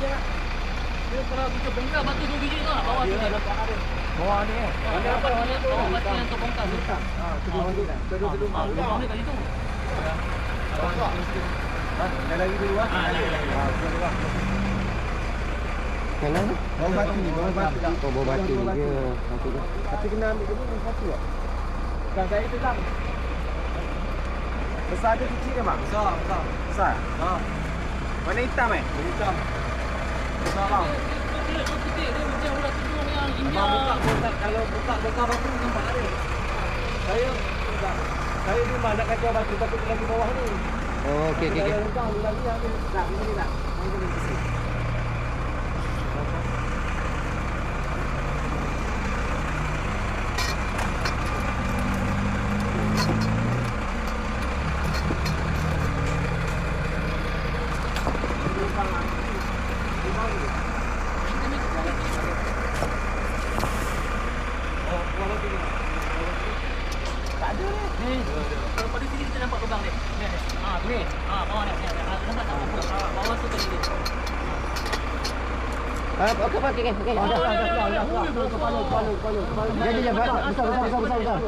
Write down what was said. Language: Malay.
Dia kalau kita bongkar batu 2 biji tu lah. Bawah tu dia. Bawah ni eh. Bawah batu yang terbongkar tu. Kedua Lubang dia kat situ. Dah lagi dulu ah. Kanan tu? Bawah batu ni, bawah batu. Oh, bawah batu ni dia. Tapi kena ambil dulu yang satu tak? Bukan saya tu bang. Besar ke kecil ke bang? Besar. Besar? Ha. Warna hitam eh? Warna hitam. Besar bang. Dia putih dia macam urat tudung yang India. Kalau buka besar batu nampak ada. Saya ni nak kacau batu takut lagi bawah ni. Oh, okey. Kalau lubang ni lagi ada. Tak, ini tak. Ini boleh bersih. Kalau pada sini kita nampak lubang dia. Ni. Bawah ni. Nampak tak? Bawah tu tadi dia. Okey. Dah. Jadi besar.